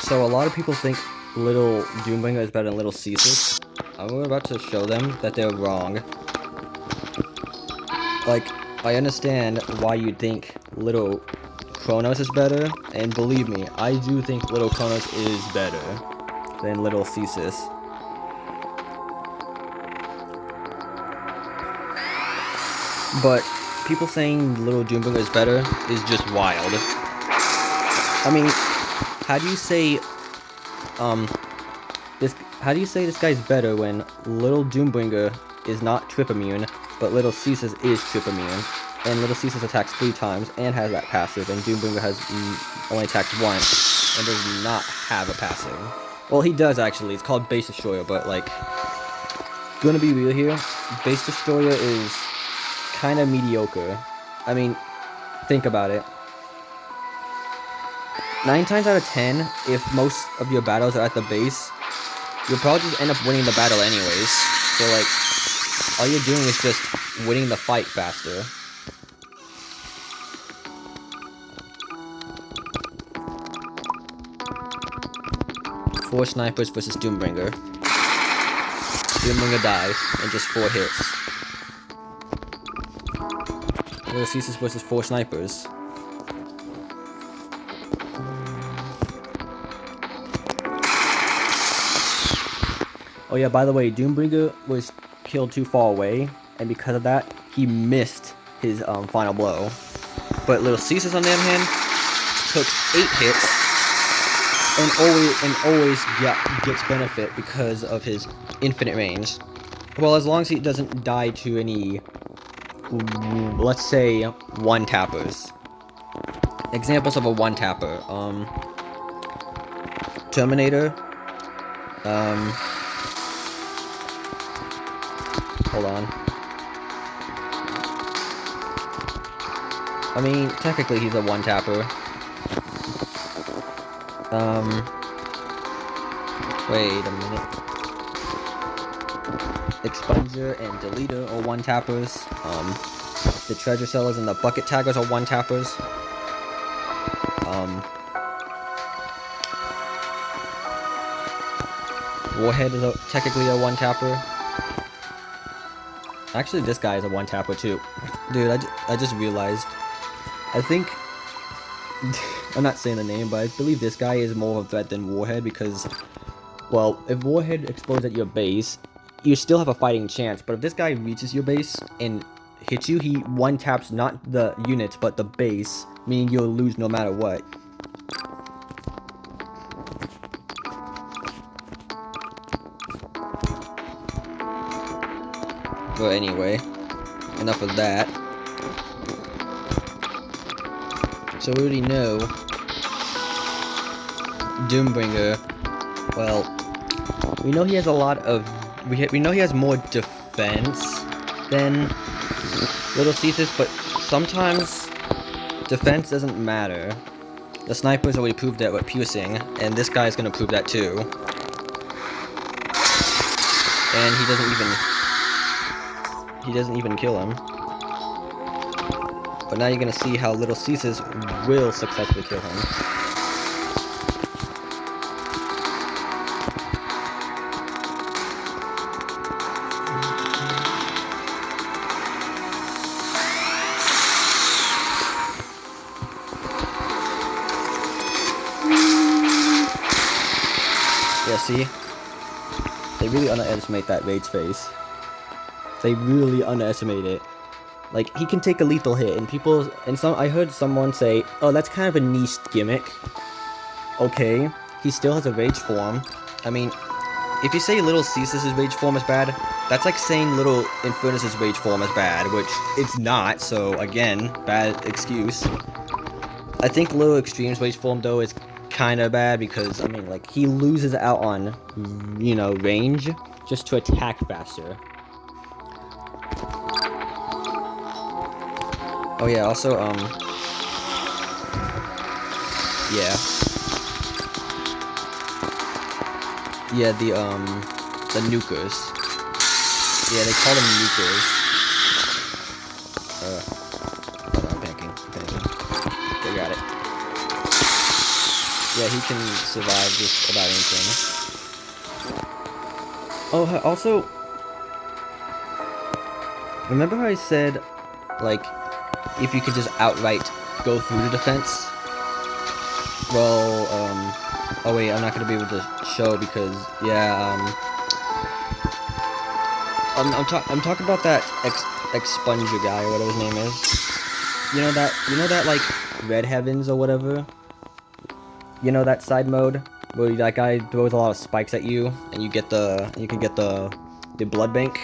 So a lot of people think Lil Doombringer is better than Lil Cesus. I'm about to show them that they're wrong. Like, I understand why you think Lil Kronos is better, and believe me, I do think Lil Kronos is better than Lil Cesus. But people saying Lil Doombringer is better is just wild. I mean, how do you say this guy's better when Lil Doombringer is not trip immune, but Lil Cesus is trip immune, and Lil Cesus attacks 3 times and has that passive, and Doombringer has only attacks once and does not have a passive. Well, he does actually. It's called Base Destroyer, but like, gonna be real here, Base Destroyer is kind of mediocre. I mean, think about it. 9 times out of 10, if most of your battles are at the base, you'll probably just end up winning the battle anyways. So like, all you're doing is just winning the fight faster. Four snipers versus Doombringer. Doombringer dies in just 4 hits. Lil Cesus versus 4 snipers. Oh yeah, by the way, Doombringer was killed too far away, and because of that, he missed his final blow. But Lil Cesus, on the other hand, took 8 hits and always gets benefit because of his infinite range. Well, as long as he doesn't die to any, let's say, one-tappers. Examples of a one-tapper. Terminator. Hold on. I mean, technically he's a one-tapper. Wait a minute. Expunger and Deleter are one-tappers. The Treasure Sellers and the Bucket Taggers are one-tappers. Warhead is technically a one-tapper. Actually, this guy is a one-tapper too. Dude, I just realized. I think... I'm not saying the name, but I believe this guy is more of a threat than Warhead because... Well, if Warhead explodes at your base, you still have a fighting chance, but if this guy reaches your base and hits you, he one-taps not the units, but the base, meaning you'll lose no matter what. But anyway, enough of that. So we already know Doombringer, well, we know he has a lot of, we know he has more defense than Lil Cesus, but sometimes defense doesn't matter. The snipers already proved that with piercing, and this guy's gonna prove that too. And he doesn't even kill him. But now you're gonna see how Lil Cesus will successfully kill him. Yeah, see? They really underestimate that rage face. They really underestimate it. Like, he can take a lethal hit, and I heard someone say, oh, that's kind of a niche gimmick. Okay, he still has a rage form. I mean, if you say Lil Cesus' rage form is bad, that's like saying Lil Infernus' rage form is bad, which it's not, so again, bad excuse. I think Lil Extreme's rage form, though, is kinda bad, because, I mean, like, he loses out on, you know, range, just to attack faster. Oh yeah, also, yeah. Yeah, the nukers. Yeah, they call them nukers. Hold on, I'm panicking. Okay, got it. Yeah, he can survive just about anything. Oh, also, remember how I said, like, if you could just outright go through the defense? Well, oh wait, I'm not gonna be able to show because, yeah, I'm talking about that expunger guy or whatever his name is. You know that like Red Heavens or whatever. You know that side mode where that guy throws a lot of spikes at you and you can get the blood bank.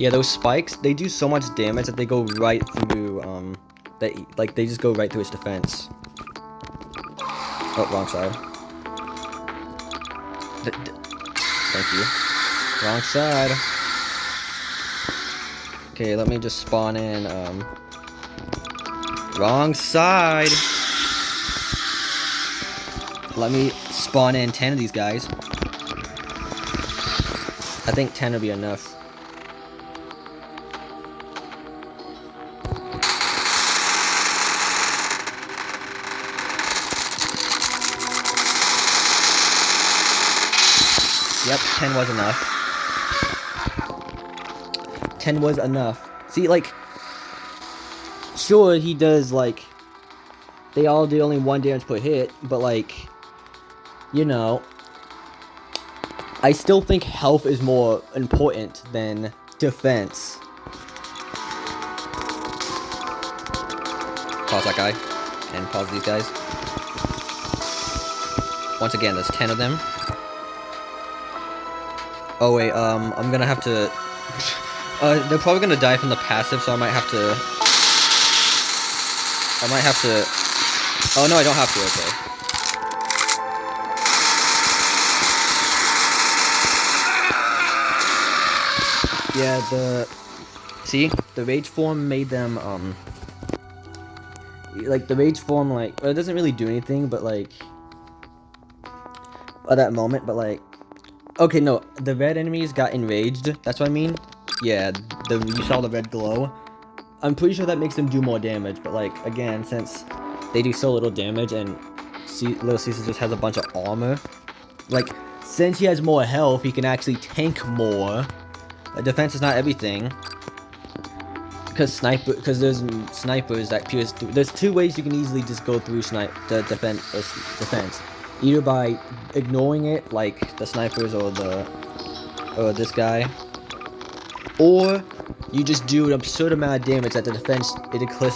Yeah, those spikes, they do so much damage that they go right through they just go right through his defense. Oh, wrong side. Thank you. Wrong side. Okay, let me just spawn in, wrong side! Let me spawn in 10 of these guys. I think 10 will be enough. Yep, 10 was enough. 10 was enough. See, like, sure, he does, like, they all do only 1 damage per hit, but, like, you know, I still think health is more important than defense. Pause that guy, and pause these guys. Once again, there's 10 of them. Oh wait, I'm gonna have to... they're probably gonna die from the passive, so I might have to... Oh no, I don't have to, okay. Yeah, see? The rage form made them, like, the rage form, like, well, it doesn't really do anything, but, like... At that moment, but, like... Okay, no, the red enemies got enraged, that's what I mean. Yeah, you saw the red glow. I'm pretty sure that makes them do more damage, but like, again, since they do so little damage and Lil Cesus just has a bunch of armor, like, since he has more health, he can actually tank more. Defense is not everything. Because there's snipers that pierce through. There's 2 ways you can easily just go through the defense. Either by ignoring it, like the snipers or this guy, or you just do an absurd amount of damage that it declares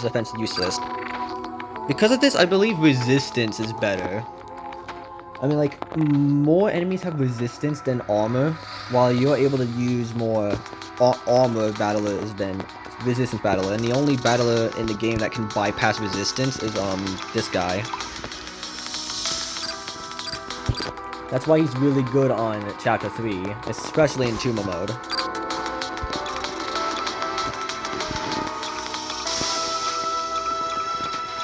the defense useless. Because of this, I believe resistance is better. I mean, like, more enemies have resistance than armor, while you're able to use more armor battlers than resistance battler. And the only battler in the game that can bypass resistance is this guy. That's why he's really good on Chapter 3, especially in Chuma mode.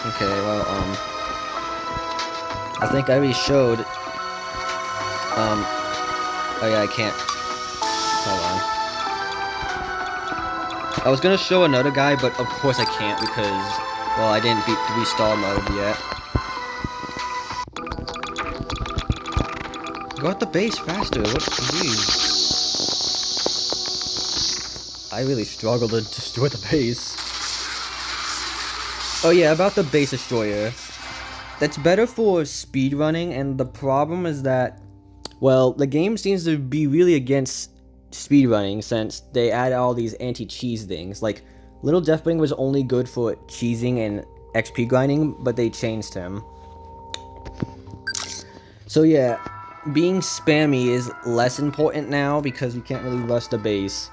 Okay, well, I think I already showed, oh yeah, I can't, hold on. I was gonna show another guy, but of course I can't because, well, I didn't beat 3-star mode yet. Go at the base faster, what, jeez. I really struggled to destroy the base. Oh yeah, about the base destroyer. That's better for speedrunning, and the problem is that, well, the game seems to be really against speedrunning since they add all these anti-cheese things. Like, Lil Deathbringer was only good for cheesing and XP grinding, but they changed him. So yeah, being spammy is less important now because you can't really rush the base.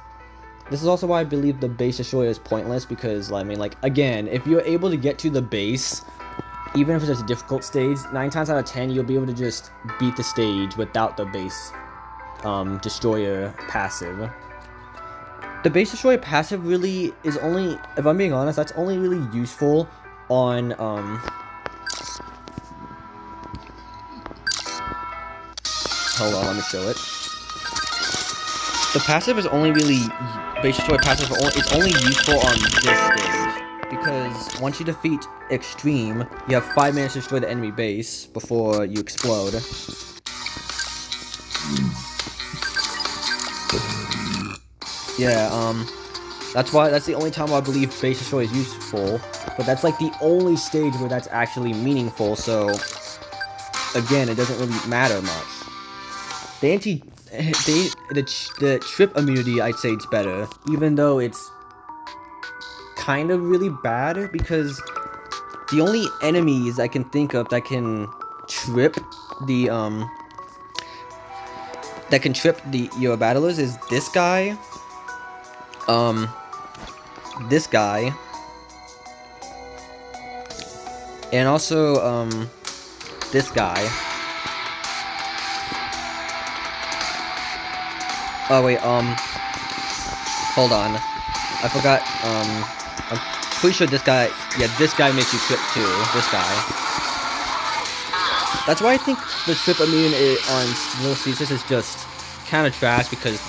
This is also why I believe the base destroyer is pointless because, I mean, like, again, if you're able to get to the base, even if it's a difficult stage, 9 times out of 10, you'll be able to just beat the stage without the base destroyer passive. The base destroyer passive really is only, if I'm being honest, that's only really useful on, hold on, let me show it. The passive is only really, base destroyer passive, it's only useful on this stage. because once you defeat Extreme, you have 5 minutes to destroy the enemy base before you explode. Yeah, that's the only time I believe base destroy is useful, but that's like the only stage where that's actually meaningful, so again, it doesn't really matter much. The trip immunity, I'd say it's better, even though it's kind of really bad, because the only enemies I can think of that can trip your battlers is this guy, and also, this guy. Oh wait, hold on. I forgot, I'm pretty sure this guy, yeah, this guy makes you trip too, this guy. That's why I think the trip immune on Lil Cesus is just kind of trash, because,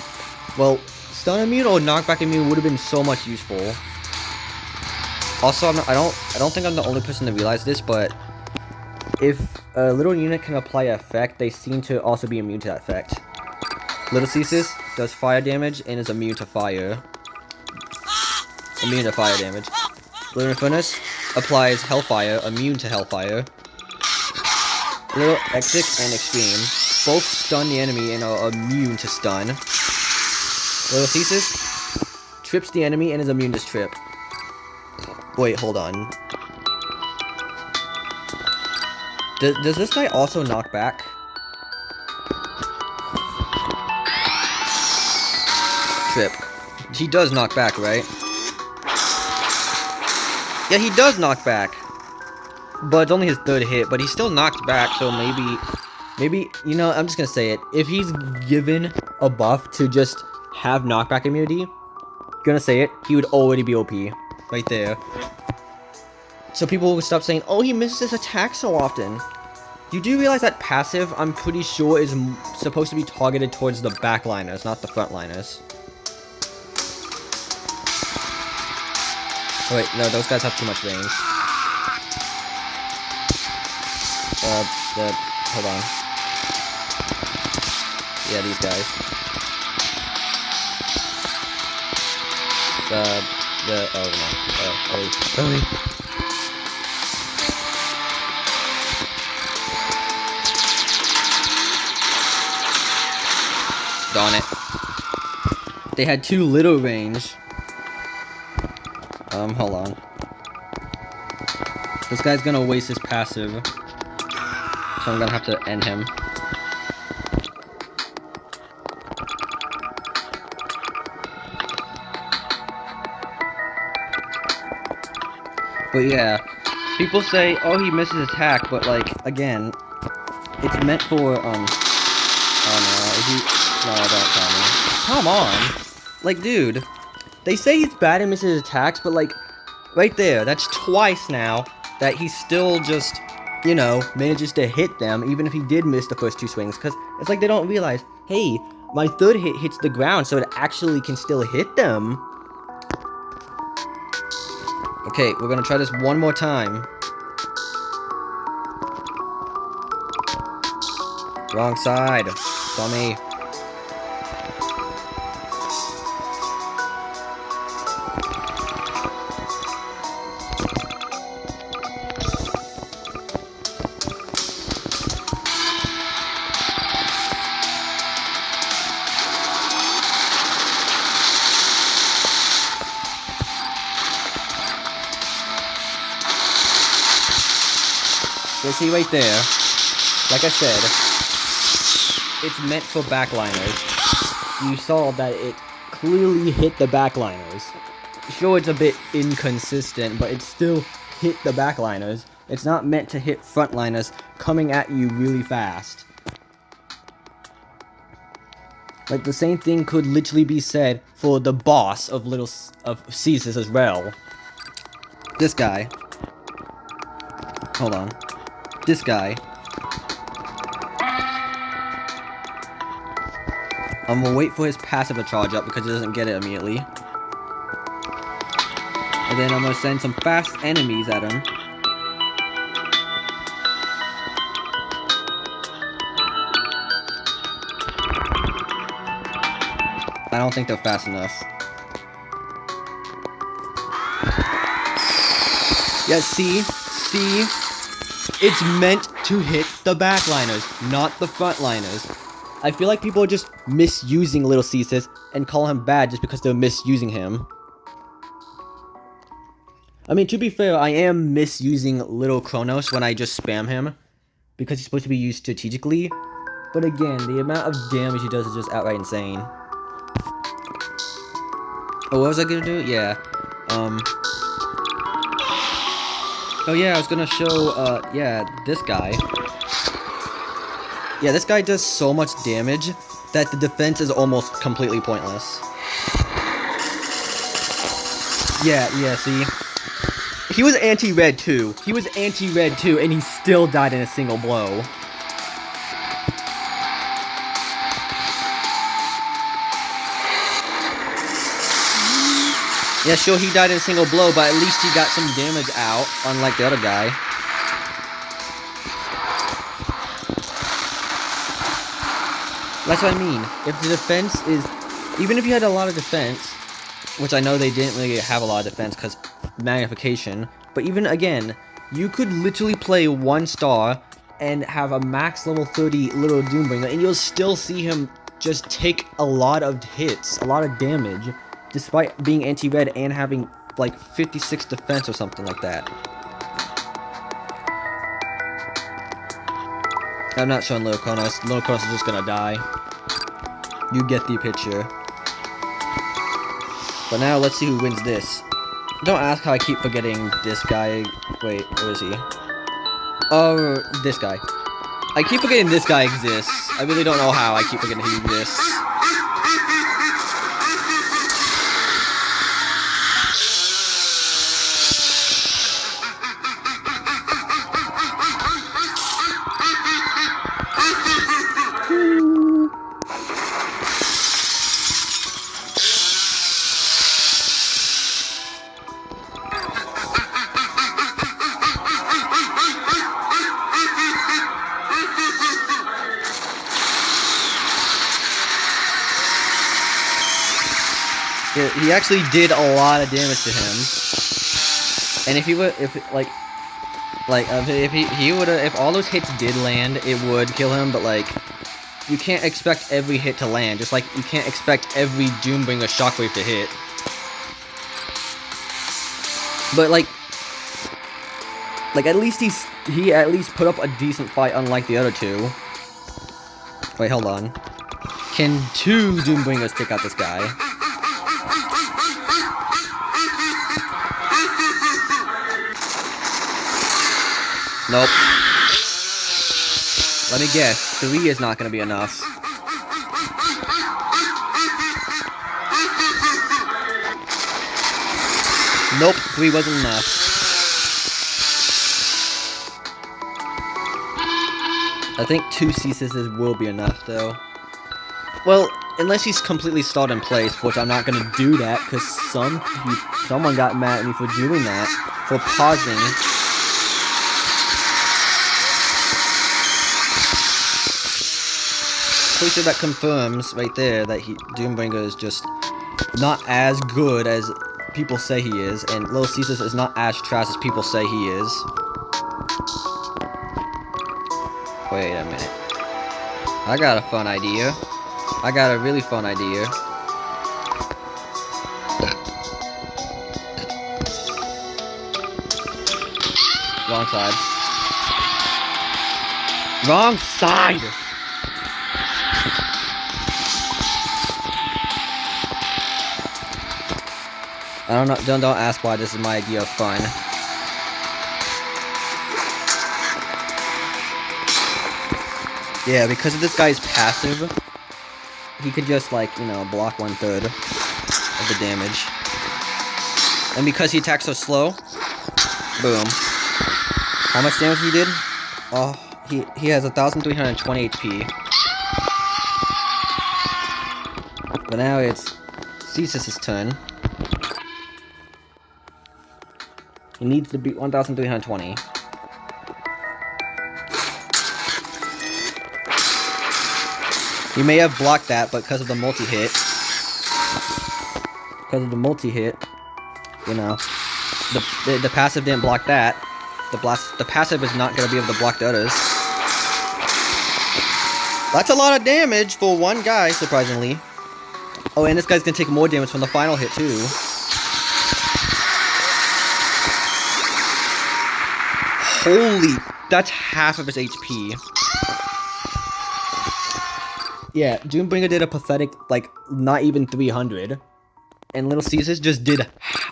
well, stun immune or knockback immune would have been so much useful. Also, I don't think I'm the only person to realize this, but if a little unit can apply an effect, they seem to also be immune to that effect. Lil Cesus does fire damage and is immune to fire. Immune to fire damage. Lil Furnace applies Hellfire, immune to Hellfire. Lil Exec and Extreme both stun the enemy and are immune to stun. Lil Cesus trips the enemy and is immune to trip. Wait, hold on. Does this guy also knock back? Trip. He does knock back, right? Yeah, he does knock back. But it's only his 3rd hit, but he still knocked back, so maybe, you know, I'm just gonna say it. If he's given a buff to just have knockback immunity, gonna say it, he would already be OP. Right there. So people will stop saying, oh, he misses his attack so often. You do realize that passive, I'm pretty sure, is supposed to be targeted towards the backliners, not the frontliners. Oh, wait, no, those guys have too much range. Hold on. Yeah, these guys. Oh no. Really? Darn it. They had too little range. Hold on. This guy's gonna waste his passive. So I'm gonna have to end him. But yeah, people say, oh, he misses attack, but like, again, it's meant for, oh no, is he, no, don't tell me. Come on! Like, dude, they say he's bad and misses attacks, but like, right there, that's twice now that he still just, you know, manages to hit them, even if he did miss the first 2 swings, because it's like they don't realize, hey, my 3rd hit hits the ground, so it actually can still hit them. Okay, we're gonna try this one more time. Wrong side. Dummy. So see right there, like I said, it's meant for backliners. You saw that it clearly hit the backliners. Sure, it's a bit inconsistent, but it still hit the backliners. It's not meant to hit frontliners coming at you really fast. Like, the same thing could literally be said for the boss of Cesus as well. This guy. Hold on. This guy. I'm gonna wait for his passive to charge up because he doesn't get it immediately. And then I'm gonna send some fast enemies at him. I don't think they're fast enough. Yeah, see? It's meant to hit the backliners, not the frontliners. I feel like people are just misusing Lil Cesus and call him bad just because they're misusing him. I mean, to be fair, I am misusing Little Kronos when I just spam him, because he's supposed to be used strategically. But again, the amount of damage he does is just outright insane. Oh, what was I gonna do? Yeah. Oh yeah, I was gonna show, yeah, this guy. Yeah, this guy does so much damage that the defense is almost completely pointless. Yeah, see? He was anti-red too. And he still died in a single blow. Yeah, sure, he died in a single blow, but at least he got some damage out, unlike the other guy. That's what I mean. If the defense is... Even if you had a lot of defense, which I know they didn't really have a lot of defense because magnification, but even again, you could literally play 1 star and have a max level 30 Lil Doombringer, and you'll still see him just take a lot of hits, a lot of damage, despite being anti-red and having like 56 defense or something like that. I'm not showing Lil Kronos. Lil Kronos is just gonna die. You get the picture. But now let's see who wins this. Don't ask how I keep forgetting this guy. Wait, where is he? Oh, this guy. I keep forgetting this guy exists. I really don't know how I keep forgetting he exists. He actually did a lot of damage to him, and if he would, if all those hits did land, it would kill him. But like, you can't expect every hit to land, just like you can't expect every Doombringer shockwave to hit. But like at least he at least put up a decent fight, unlike the other two. Wait, hold on. Can 2 Doombringers take out this guy? Nope. Let me guess. 3 is not going to be enough. Nope, 3 wasn't enough. I think 2 Cesuses will be enough, though. Well, unless he's completely stalled in place, which I'm not going to do that, because someone got mad at me for doing that, for pausing. Pretty sure that confirms right there that Doombringer is just not as good as people say he is, and Lil Cesus is not as trash as people say he is. Wait a minute. I got a fun idea. I got a really fun idea. Wrong side. Wrong side! I don't know, don't ask why this is my idea of fun. Yeah, because of this guy's passive, he could just, like, you know, block 1/3 of the damage. And because he attacks so slow, boom. How much damage he did? Oh, he has 1,320 HP. But now it's Cesus' turn. He needs to beat 1,320. He may have blocked that, but because of the multi-hit, you know, the passive didn't block that. The passive is not gonna be able to block the others. That's a lot of damage for one guy, surprisingly. Oh, and this guy's gonna take more damage from the final hit too. Holy, that's half of his HP. Yeah, Doombringer did a pathetic, like, not even 300. And Lil Cesus just did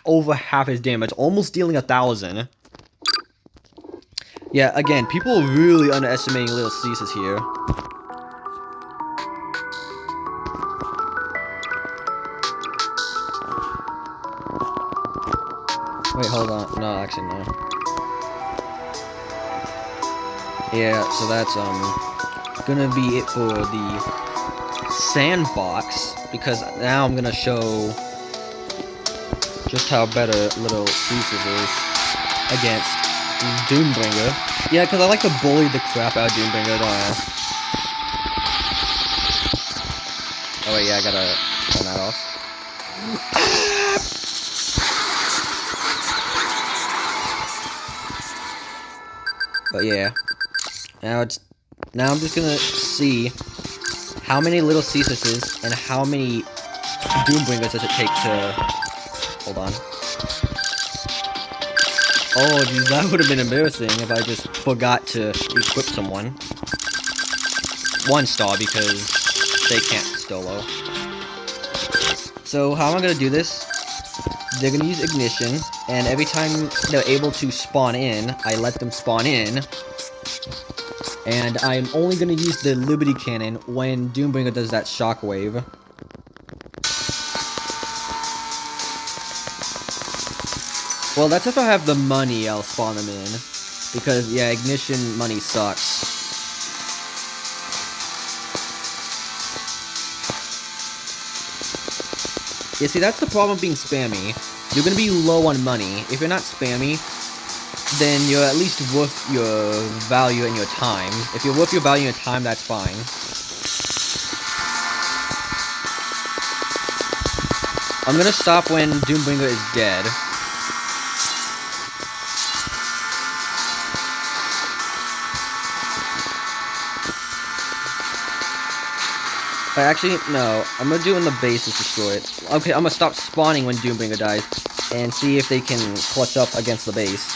over half his damage, almost dealing 1,000. Yeah, again, people are really underestimating Lil Cesus here. Wait, hold on. No, actually, no. Yeah, so that's, gonna be it for the sandbox, because now I'm gonna show just how better Lil Cesus is against Doombringer. Yeah, because I like to bully the crap out of Doombringer, don't I? Oh wait, yeah, I gotta turn that off. But yeah, now I'm just gonna see how many Lil Cesuses and how many Doombringers does it take to... Hold on. Oh, geez, that would have been embarrassing if I just forgot to equip someone. 1 star, because they can't solo. So, how am I gonna do this? They're gonna use Ignition, and every time they're able to spawn in, I let them spawn in. And I'm only gonna use the Liberty Cannon when Doombringer does that shockwave. Well, that's if I have the money, I'll spawn them in. Because, yeah, Ignition money sucks. Yeah, see, that's the problem being spammy. You're gonna be low on money. If you're not spammy, then you're at least worth your value and your time. If you're worth your value and your time, that's fine. I'm gonna stop when Doombringer is dead. Actually, no. I'm gonna do it when the base is destroyed. Okay, I'm gonna stop spawning when Doombringer dies, and see if they can clutch up against the base.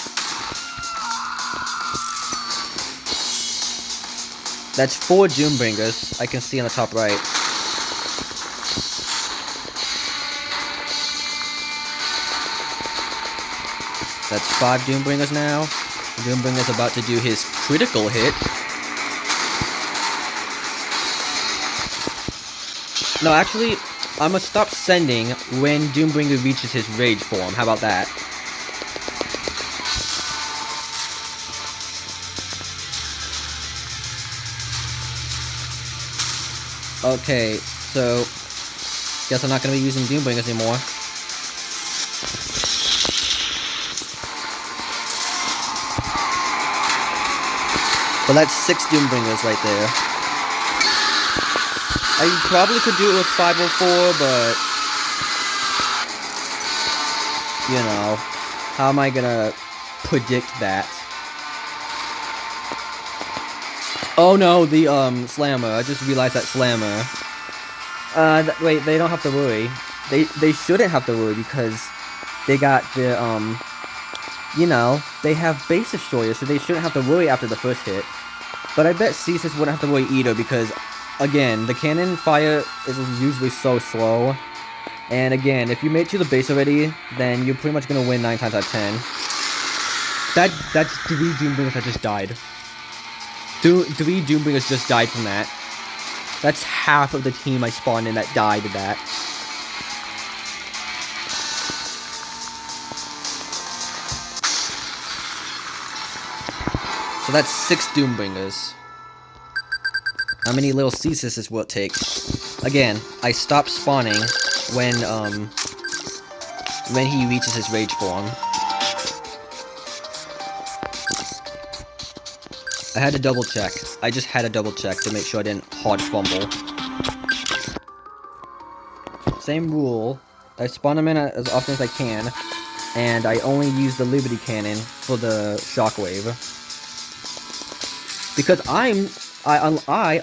That's 4 Doombringers, I can see on the top right. That's 5 Doombringers now. Doombringer's about to do his critical hit. No, actually, I'm gonna stop sending when Doombringer reaches his rage form. How about that? Okay, so guess I'm not gonna be using Doombringers anymore. But that's 6 Doombringers right there. I probably could do it with 504, but you know, how am I gonna predict that? Oh no, the Slammer. I just realized that Slammer. Wait, they don't have to worry. They shouldn't have to worry because they got the you know, they have base destroyer, so they shouldn't have to worry after the first hit. But I bet Cesus wouldn't have to worry either because, again, the cannon fire is usually so slow. And again, if you made it to the base already, then you're pretty much gonna win 9 times out of 10. That's 3 Doombringers that just died. 3 Doombringers just died from that. That's half of the team I spawned in that died to that. So that's 6 Doombringers. How many Lil Cesus will it take? Again, I stop spawning when he reaches his rage form. I had to double check. I just had to double check to make sure I didn't hard fumble. Same rule. I spawn them in as often as I can, and I only use the Liberty Cannon for the shockwave. Because I,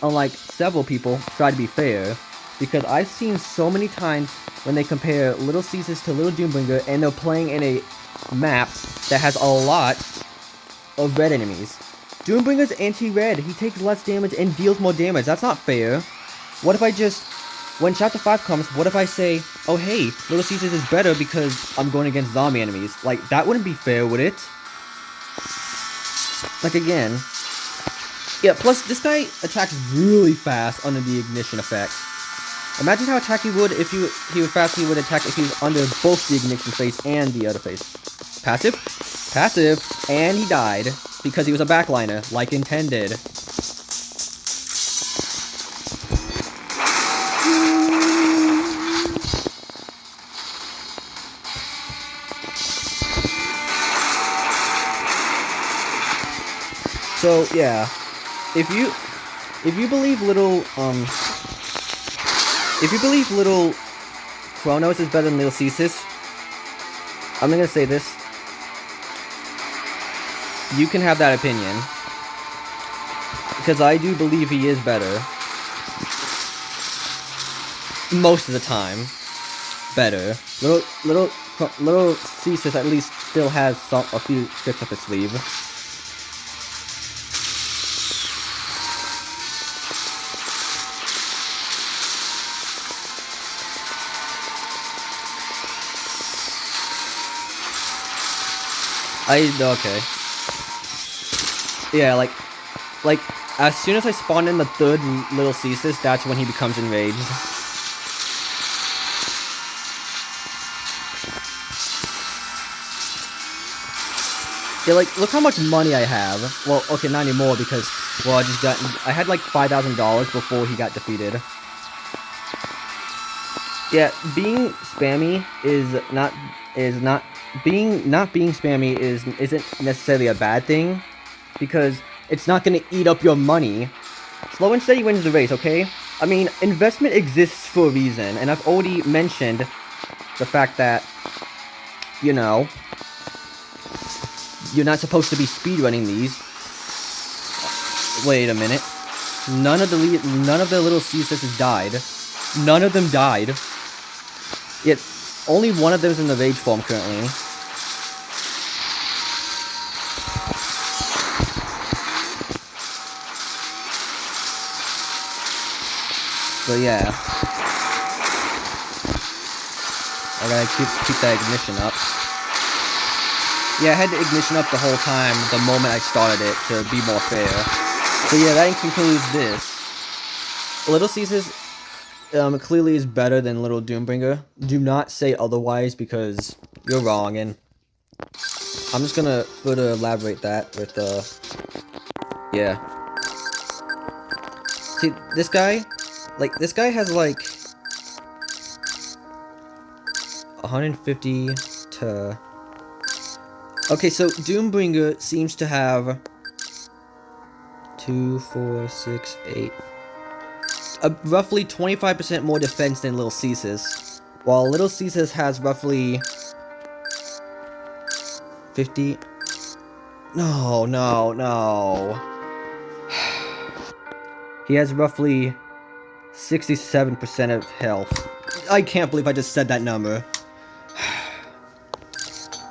unlike several people, try to be fair. Because I've seen so many times when they compare Lil Cesus to Lil Doombringer, and they're playing in a map that has a lot of red enemies. Doombringer's anti-red. He takes less damage and deals more damage. That's not fair. What if I just... When Chapter 5 comes, what if I say, oh hey, Lil Cesus is better because I'm going against zombie enemies? Like, that wouldn't be fair, would it? Like, again. Yeah, plus, this guy attacks really fast under the ignition effect. Imagine how attack he would if he would attack if he was under both the ignition phase and the other phase. Passive? Passive! And he died. Because he was a backliner, like intended. So, yeah. If you believe little Chronos is better than Lil Cesus, I'm gonna say this. You can have that opinion. Because I do believe he is better. Most of the time. Better. Lil Cesus at least still has a few tricks up his sleeve. Okay. Yeah, like, as soon as I spawn in the third Lil Cesus, that's when he becomes enraged. Yeah, like, look how much money I have. Well, okay, not anymore because, well, I had like $5,000 before he got defeated. Yeah, being spammy not being spammy isn't necessarily a bad thing, because it's not gonna eat up your money. Slow and steady wins the race, okay? I mean, investment exists for a reason, and I've already mentioned the fact that, you know, you're not supposed to be speedrunning these. Wait a minute. None of the Lil Cesus died. None of them died. Yet, only one of them is in the rage form currently. So yeah. I gotta keep that ignition up. Yeah, I had the ignition up the whole time the moment I started it to be more fair. So yeah, that concludes this. Lil Cesus clearly is better than Lil Doombringer. Do not say otherwise because you're wrong, and I'm just gonna further elaborate that with yeah. See, this guy has like 150 to... Okay, so Doombringer seems to have 2, 4, 6, 8... roughly 25% more defense than Lil Cesus, while Lil Cesus has roughly 50... No. He has roughly 67% of health. I can't believe I just said that number.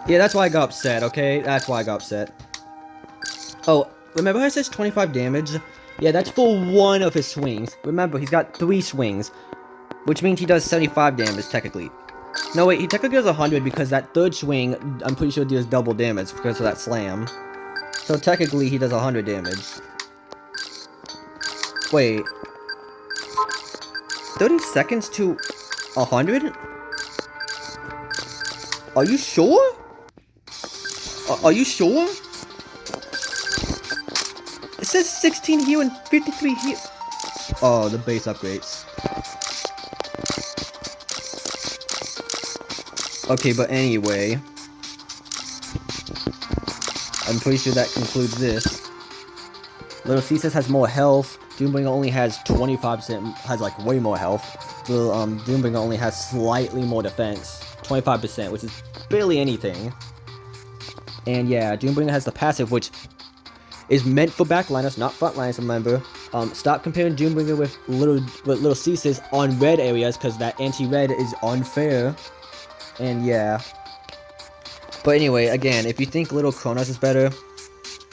Yeah, that's why I got upset, okay? That's why I got upset. Oh, remember how it says 25 damage? Yeah, that's for one of his swings. Remember, he's got 3 swings, which means he does 75 damage, technically. No, wait, he technically does 100 because that third swing, I'm pretty sure deals double damage because of that slam. So technically, he does 100 damage. Wait. 30 seconds to 100? Are you sure? Are you sure? It says 16 heal and 53 heal. Oh, the base upgrades. Okay, but anyway. I'm pretty sure that concludes this. Lil Cesus has more health. Doombringer only has 25%, has like way more health. Lil Doombringer only has slightly more defense, 25%, which is barely anything. And yeah, Doombringer has the passive, which is meant for backliners, not frontliners, remember. Stop comparing Doombringer with Lil Cesus on red areas, because that anti-red is unfair. And yeah. But anyway, again, if you think Little Kronos is better,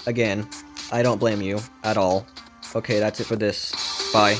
again, I don't blame you at all. Okay, that's it for this. Bye.